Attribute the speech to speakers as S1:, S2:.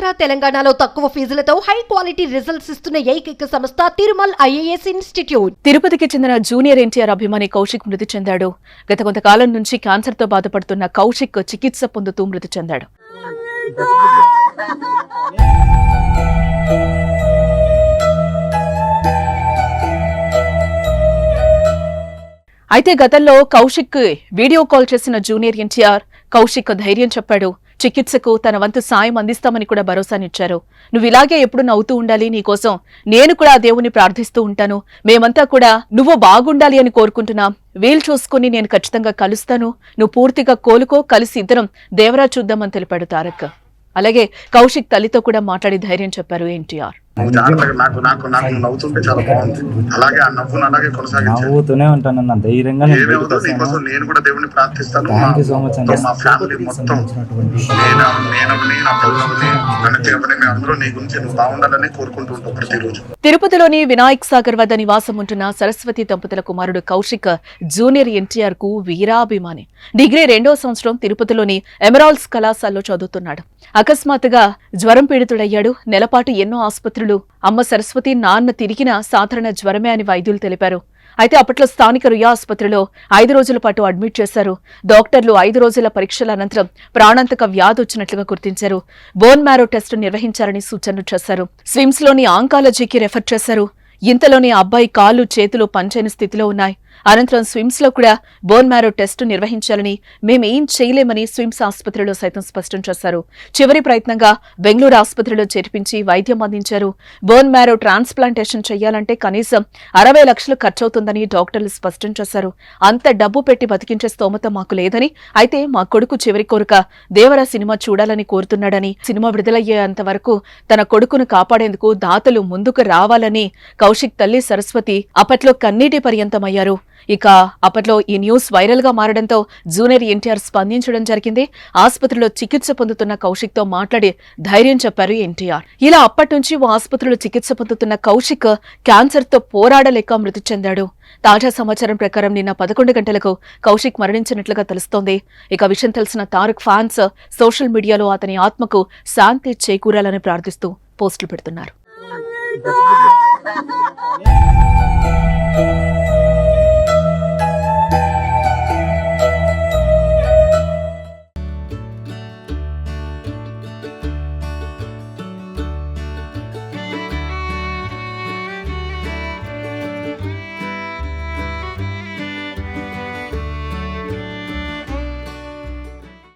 S1: ఆంధ్ర తెలంగాణలో తక్కువ ఫీజులతో high quality results ఇస్తున్న ఏకైక సంస్థ తిరుమల్ ఐఏఎస్ ఇన్స్టిట్యూట్.
S2: తిరుపతికి చెందిన జూనియర్ ఎన్టీఆర్ అభిమాని కౌశిక్ మృతి చెందాడు. గత కొంతకాలం నుంచి క్యాన్సర్ తో బాధపడుతున్న కౌశిక్ చికిత్స పొందుతూ మృతి చెందాడు. అయితే గతంలో కౌశిక్ వీడియో కాల్ చేసిన జూనియర్ ఎన్టీఆర్ కౌశిక్ ధైర్యం చెప్పాడు. చికిత్సకు తన వంతు సాయం అందిస్తామని కూడా భరోసానిచ్చారు. నువ్వు ఇలాగే ఎప్పుడు నవ్వుతూ ఉండాలి, నీకోసం నేను కూడా ఆ దేవుని ప్రార్థిస్తూ ఉంటాను, మేమంతా కూడా నువ్వు బాగుండాలి అని కోరుకుంటున్నాం, వీలు చూసుకుని నేను ఖచ్చితంగా కలుస్తాను, నువ్వు పూర్తిగా కోలుకో, కలిసి ఇద్దరం దేవరా చూద్దామని తెలిపాడు తారక్. అలాగే కౌశిక్ తల్లితో కూడా మాట్లాడి ధైర్యం చెప్పారు ఎన్టీఆర్.
S3: నవ్వుతుంటే చాలా బాగుంది. అలాగే ఆ నవ్వును అలాగే కొనసాగించాను.
S4: నవ్వుతూనే ఉంటానన్న ధైర్యంగా
S3: నీకోసం నేను కూడా దేవుని ప్రార్థిస్తాను. మా ఫ్యామిలీ మొత్తం అందరూ నీ గురించి నువ్వు బాగుండాలని కోరుకుంటూ ఉంటావు ప్రతిరోజు.
S2: తిరుపతిలోని వినాయక్ సాగర్ వద్ద నివాసం ఉంటున్న సరస్వతి దంపతుల కుమారుడు కౌశిక్ జూనియర్ ఎన్టీఆర్ కు వీరాభిమాని. డిగ్రీ 2వ సంవత్సరం తిరుపతిలోని ఎమరాల్డ్స్ కళాశాలలో చదువుతున్నాడు. అకస్మాత్తుగా జ్వరం పీడితుడయ్యాడు. నెలపాటు ఎన్నో ఆసుపత్రులు అమ్మ సరస్వతి నాన్న తిరిగిన సాధారణ జ్వరమే అని వైద్యులు తెలిపారు. అయితే అప్పట్లో స్థానిక రుయా ఆసుపత్రిలో 5 రోజుల పాటు అడ్మిట్ చేశారు. డాక్టర్లు 5 రోజుల పరీక్షల అనంతరం ప్రాణాంతక వ్యాధి వచ్చినట్లుగా గుర్తించారు. బోన్ మ్యారో టెస్టు నిర్వహించాలని సూచనలు చేశారు. స్విమ్స్ లోని ఆంకాలజీకి రెఫర్ చేశారు. ఇంతలోనే అబ్బాయి కాళ్ళు చేతులు పనిచేయని స్థితిలో ఉన్నాయి. అనంతరం స్విమ్స్ లో కూడా బోన్ మ్యారో టెస్టు నిర్వహించాలని, మేమేం చేయలేమని స్విమ్స్ ఆసుపత్రిలో సైతం స్పష్టం చేశారు. చివరి ప్రయత్నంగా బెంగళూరు ఆసుపత్రిలో చేర్పించి వైద్యం అందించారు. బోన్ మ్యారో ట్రాన్స్ప్లాంటేషన్ చేయాలంటే కనీసం 60 లక్షలు ఖర్చవుతుందని డాక్టర్లు స్పష్టం చేశారు. అంత డబ్బు పెట్టి బతికించే స్తోమత మాకు లేదని, అయితే మా కొడుకు చివరి కోరిక దేవరా సినిమా చూడాలని కోరుతున్నాడని, సినిమా విడుదలయ్యేంత వరకు తన కొడుకును కాపాడేందుకు దాతలు ముందుకు రావాలని కౌశిక్ తల్లి సరస్వతి అప్పట్లో కన్నీటి పర్యంతమయ్యారు. ఇక అప్పట్లో ఈ న్యూస్ వైరల్ గా మారడంతో జూనియర్ ఎన్టీఆర్ స్పందించడం జరిగింది. ఆసుపత్రిలో చికిత్స పొందుతున్న కౌశిక్ తో మాట్లాడి ధైర్యం చెప్పారు ఎన్టీఆర్. ఇలా అప్పటి నుంచి ఓ ఆసుపత్రిలో చికిత్స పొందుతున్న కౌశిక్ క్యాన్సర్ తో పోరాడలేక మృతి చెందాడు. తాజా సమాచారం ప్రకారం నిన్న 11 గంటలకు కౌశిక్ మరణించినట్లుగా తెలుస్తోంది. ఇక విషయం తెలిసిన తారక్ ఫ్యాన్స్ సోషల్ మీడియాలో అతని ఆత్మకు శాంతి చేకూరాలని ప్రార్థిస్తూ పోస్టులు పెడుతున్నారు.